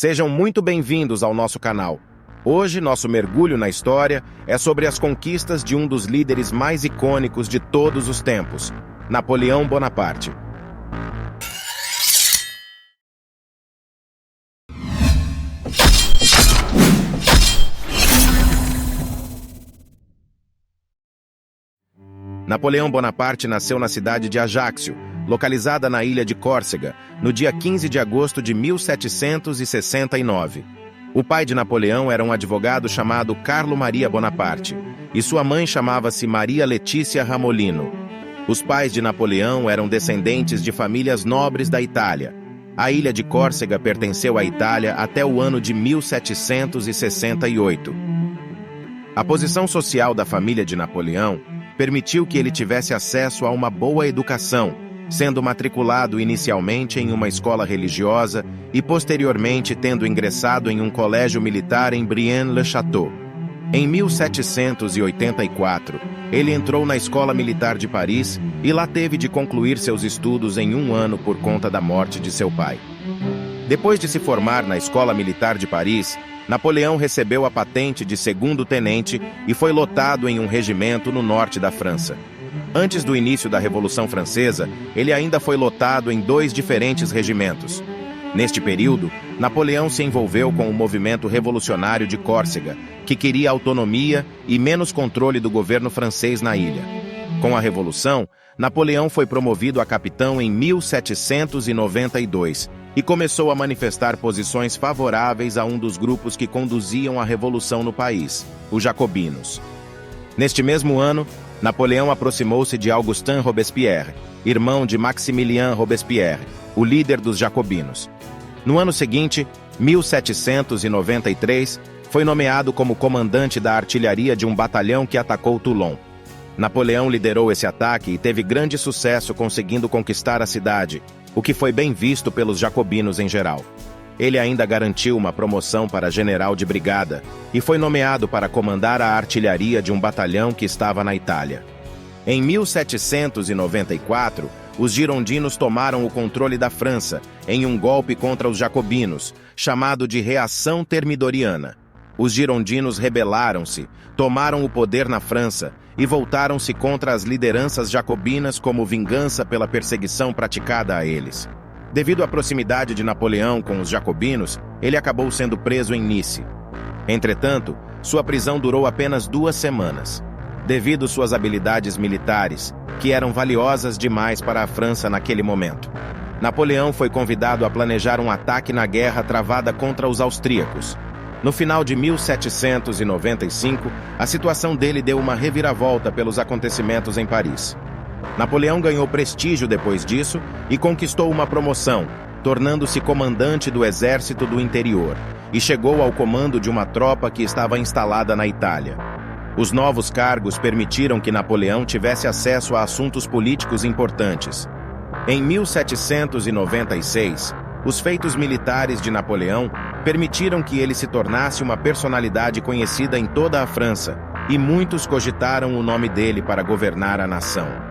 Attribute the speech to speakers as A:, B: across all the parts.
A: Sejam muito bem-vindos ao nosso canal. Hoje, nosso mergulho na história é sobre as conquistas de um dos líderes mais icônicos de todos os tempos, Napoleão Bonaparte. Napoleão Bonaparte nasceu na cidade de Ajaccio, localizada na ilha de Córcega, no dia 15 de agosto de 1769. O pai de Napoleão era um advogado chamado Carlo Maria Bonaparte, e sua mãe chamava-se Maria Letícia Ramolino. Os pais de Napoleão eram descendentes de famílias nobres da Itália. A ilha de Córcega pertenceu à Itália até o ano de 1768. A posição social da família de Napoleão permitiu que ele tivesse acesso a uma boa educação, sendo matriculado inicialmente em uma escola religiosa e posteriormente tendo ingressado em um colégio militar em Brienne-le-Château. Em 1784, ele entrou na Escola Militar de Paris e lá teve de concluir seus estudos em um ano por conta da morte de seu pai. Depois de se formar na Escola Militar de Paris, Napoleão recebeu a patente de segundo-tenente e foi lotado em um regimento no norte da França. Antes do início da Revolução Francesa, ele ainda foi lotado em 2 diferentes regimentos. Neste período, Napoleão se envolveu com o movimento revolucionário de Córcega, que queria autonomia e menos controle do governo francês na ilha. Com a Revolução, Napoleão foi promovido a capitão em 1792 e começou a manifestar posições favoráveis a um dos grupos que conduziam a revolução no país, os jacobinos. Neste mesmo ano, Napoleão aproximou-se de Augustin Robespierre, irmão de Maximilien Robespierre, o líder dos jacobinos. No ano seguinte, 1793, foi nomeado como comandante da artilharia de um batalhão que atacou Toulon. Napoleão liderou esse ataque e teve grande sucesso conseguindo conquistar a cidade, o que foi bem visto pelos jacobinos em geral. Ele ainda garantiu uma promoção para general de brigada e foi nomeado para comandar a artilharia de um batalhão que estava na Itália. Em 1794, os girondinos tomaram o controle da França em um golpe contra os jacobinos, chamado de Reação Termidoriana. Os girondinos rebelaram-se, tomaram o poder na França e voltaram-se contra as lideranças jacobinas como vingança pela perseguição praticada a eles. Devido à proximidade de Napoleão com os jacobinos, ele acabou sendo preso em Nice. Entretanto, sua prisão durou apenas 2 semanas. Devido suas habilidades militares, que eram valiosas demais para a França naquele momento, Napoleão foi convidado a planejar um ataque na guerra travada contra os austríacos. No final de 1795, a situação dele deu uma reviravolta pelos acontecimentos em Paris. Napoleão ganhou prestígio depois disso e conquistou uma promoção, tornando-se comandante do Exército do Interior, e chegou ao comando de uma tropa que estava instalada na Itália. Os novos cargos permitiram que Napoleão tivesse acesso a assuntos políticos importantes. Em 1796, os feitos militares de Napoleão permitiram que ele se tornasse uma personalidade conhecida em toda a França, e muitos cogitaram o nome dele para governar a nação.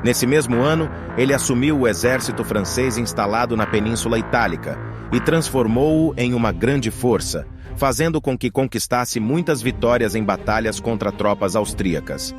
A: Nesse mesmo ano, ele assumiu o exército francês instalado na Península Itálica e transformou-o em uma grande força, fazendo com que conquistasse muitas vitórias em batalhas contra tropas austríacas.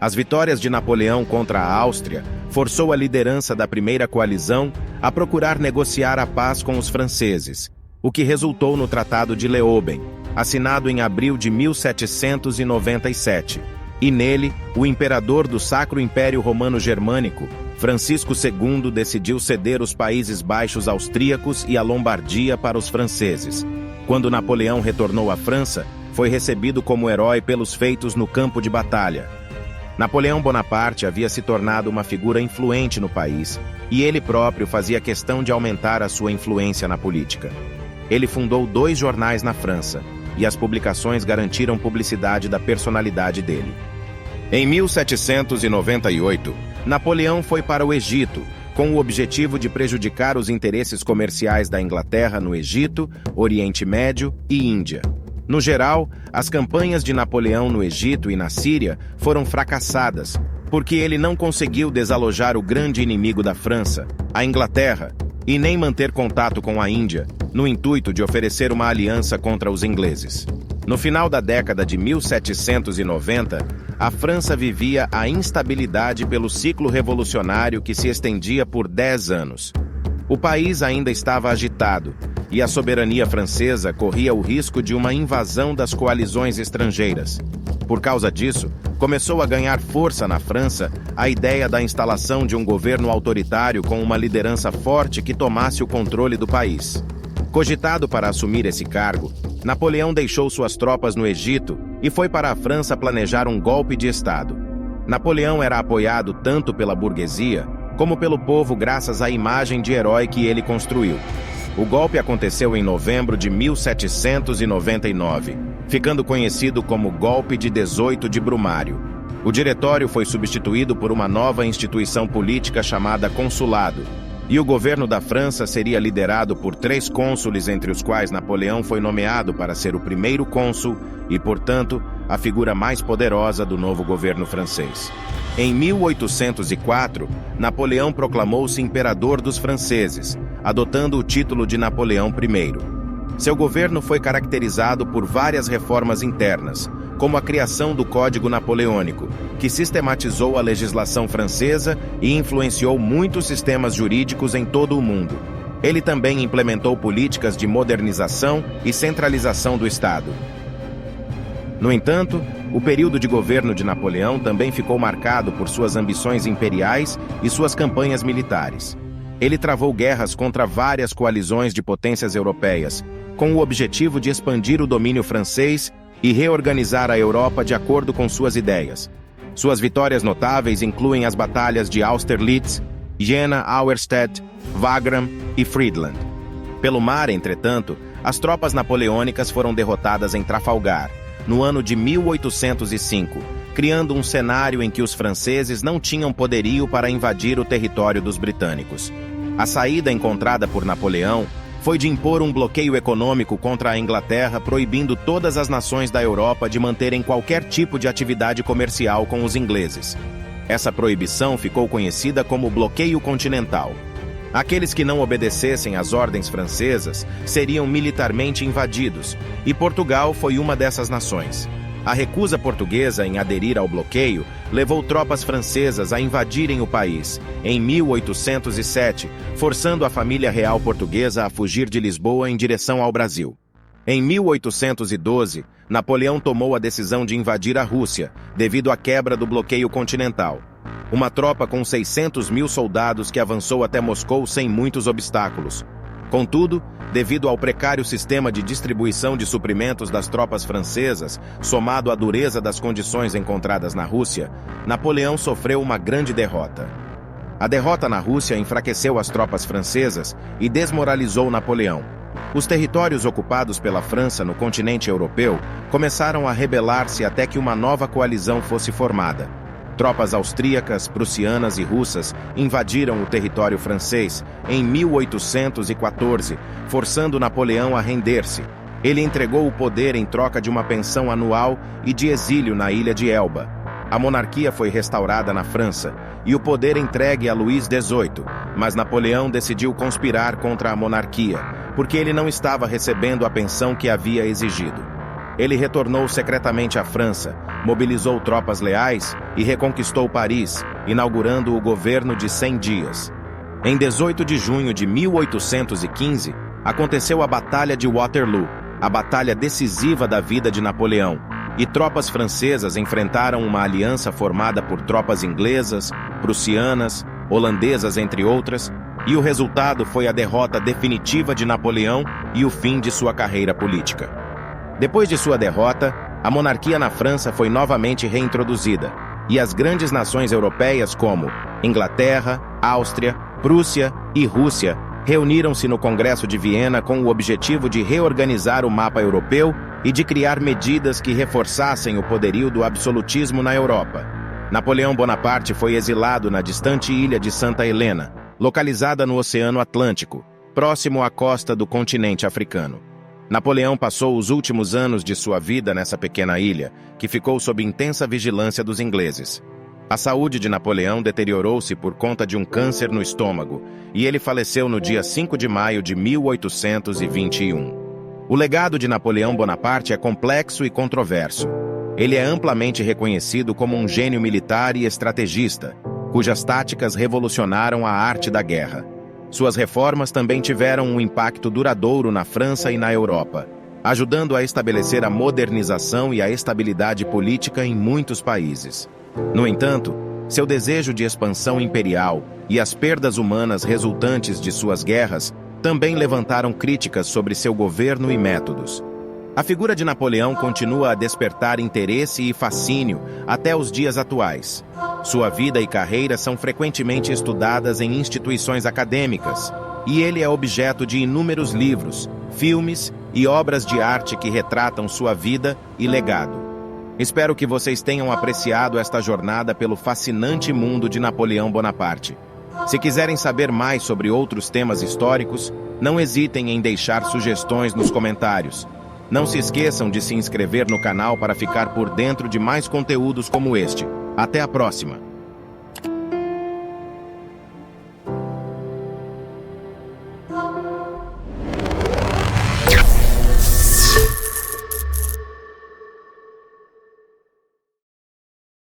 A: As vitórias de Napoleão contra a Áustria forçou a liderança da primeira coalizão a procurar negociar a paz com os franceses, o que resultou no Tratado de Leoben, assinado em abril de 1797. E nele, o imperador do Sacro Império Romano Germânico, Francisco II, decidiu ceder os Países Baixos austríacos e a Lombardia para os franceses. Quando Napoleão retornou à França, foi recebido como herói pelos feitos no campo de batalha. Napoleão Bonaparte havia se tornado uma figura influente no país, e ele próprio fazia questão de aumentar a sua influência na política. Ele fundou 2 jornais na França, e as publicações garantiram publicidade da personalidade dele. Em 1798, Napoleão foi para o Egito, com o objetivo de prejudicar os interesses comerciais da Inglaterra no Egito, Oriente Médio e Índia. No geral, as campanhas de Napoleão no Egito e na Síria foram fracassadas, porque ele não conseguiu desalojar o grande inimigo da França, a Inglaterra, e nem manter contato com a Índia, no intuito de oferecer uma aliança contra os ingleses. No final da década de 1790, a França vivia a instabilidade pelo ciclo revolucionário que se estendia por 10 anos. O país ainda estava agitado, e a soberania francesa corria o risco de uma invasão das coalizões estrangeiras. Por causa disso, começou a ganhar força na França a ideia da instalação de um governo autoritário com uma liderança forte que tomasse o controle do país. Cogitado para assumir esse cargo, Napoleão deixou suas tropas no Egito e foi para a França planejar um golpe de Estado. Napoleão era apoiado tanto pela burguesia como pelo povo graças à imagem de herói que ele construiu. O golpe aconteceu em novembro de 1799, ficando conhecido como Golpe de 18 de Brumário. O diretório foi substituído por uma nova instituição política chamada Consulado, e o governo da França seria liderado por 3 cônsules, entre os quais Napoleão foi nomeado para ser o primeiro cônsul e, portanto, a figura mais poderosa do novo governo francês. Em 1804, Napoleão proclamou-se imperador dos franceses, adotando o título de Napoleão I. Seu governo foi caracterizado por várias reformas internas, como a criação do Código Napoleônico, que sistematizou a legislação francesa e influenciou muitos sistemas jurídicos em todo o mundo. Ele também implementou políticas de modernização e centralização do Estado. No entanto, o período de governo de Napoleão também ficou marcado por suas ambições imperiais e suas campanhas militares. Ele travou guerras contra várias coalizões de potências europeias, com o objetivo de expandir o domínio francês e reorganizar a Europa de acordo com suas ideias. Suas vitórias notáveis incluem as batalhas de Austerlitz, Jena, Auerstedt, Wagram e Friedland. Pelo mar, entretanto, as tropas napoleônicas foram derrotadas em Trafalgar, no ano de 1805, criando um cenário em que os franceses não tinham poderio para invadir o território dos britânicos. A saída encontrada por Napoleão foi de impor um bloqueio econômico contra a Inglaterra, proibindo todas as nações da Europa de manterem qualquer tipo de atividade comercial com os ingleses. Essa proibição ficou conhecida como bloqueio continental. Aqueles que não obedecessem às ordens francesas seriam militarmente invadidos, e Portugal foi uma dessas nações. A recusa portuguesa em aderir ao bloqueio levou tropas francesas a invadirem o país, em 1807, forçando a família real portuguesa a fugir de Lisboa em direção ao Brasil. Em 1812, Napoleão tomou a decisão de invadir a Rússia, devido à quebra do bloqueio continental. Uma tropa com 600 mil soldados que avançou até Moscou sem muitos obstáculos. Contudo, devido ao precário sistema de distribuição de suprimentos das tropas francesas, somado à dureza das condições encontradas na Rússia, Napoleão sofreu uma grande derrota. A derrota na Rússia enfraqueceu as tropas francesas e desmoralizou Napoleão. Os territórios ocupados pela França no continente europeu começaram a rebelar-se até que uma nova coalizão fosse formada. Tropas austríacas, prussianas e russas invadiram o território francês em 1814, forçando Napoleão a render-se. Ele entregou o poder em troca de uma pensão anual e de exílio na ilha de Elba. A monarquia foi restaurada na França e o poder entregue a Luís XVIII, mas Napoleão decidiu conspirar contra a monarquia, porque ele não estava recebendo a pensão que havia exigido. Ele retornou secretamente à França, mobilizou tropas leais e reconquistou Paris, inaugurando o governo de 100 dias. Em 18 de junho de 1815, aconteceu a Batalha de Waterloo, a batalha decisiva da vida de Napoleão, e tropas francesas enfrentaram uma aliança formada por tropas inglesas, prussianas, holandesas, entre outras, e o resultado foi a derrota definitiva de Napoleão e o fim de sua carreira política. Depois de sua derrota, a monarquia na França foi novamente reintroduzida, e as grandes nações europeias como Inglaterra, Áustria, Prússia e Rússia reuniram-se no Congresso de Viena com o objetivo de reorganizar o mapa europeu e de criar medidas que reforçassem o poderio do absolutismo na Europa. Napoleão Bonaparte foi exilado na distante ilha de Santa Helena, localizada no Oceano Atlântico, próximo à costa do continente africano. Napoleão passou os últimos anos de sua vida nessa pequena ilha, que ficou sob intensa vigilância dos ingleses. A saúde de Napoleão deteriorou-se por conta de um câncer no estômago, e ele faleceu no dia 5 de maio de 1821. O legado de Napoleão Bonaparte é complexo e controverso. Ele é amplamente reconhecido como um gênio militar e estrategista, cujas táticas revolucionaram a arte da guerra. Suas reformas também tiveram um impacto duradouro na França e na Europa, ajudando a estabelecer a modernização e a estabilidade política em muitos países. No entanto, seu desejo de expansão imperial e as perdas humanas resultantes de suas guerras também levantaram críticas sobre seu governo e métodos. A figura de Napoleão continua a despertar interesse e fascínio até os dias atuais. Sua vida e carreira são frequentemente estudadas em instituições acadêmicas, e ele é objeto de inúmeros livros, filmes e obras de arte que retratam sua vida e legado. Espero que vocês tenham apreciado esta jornada pelo fascinante mundo de Napoleão Bonaparte. Se quiserem saber mais sobre outros temas históricos, não hesitem em deixar sugestões nos comentários. Não se esqueçam de se inscrever no canal para ficar por dentro de mais conteúdos como este. Até a próxima!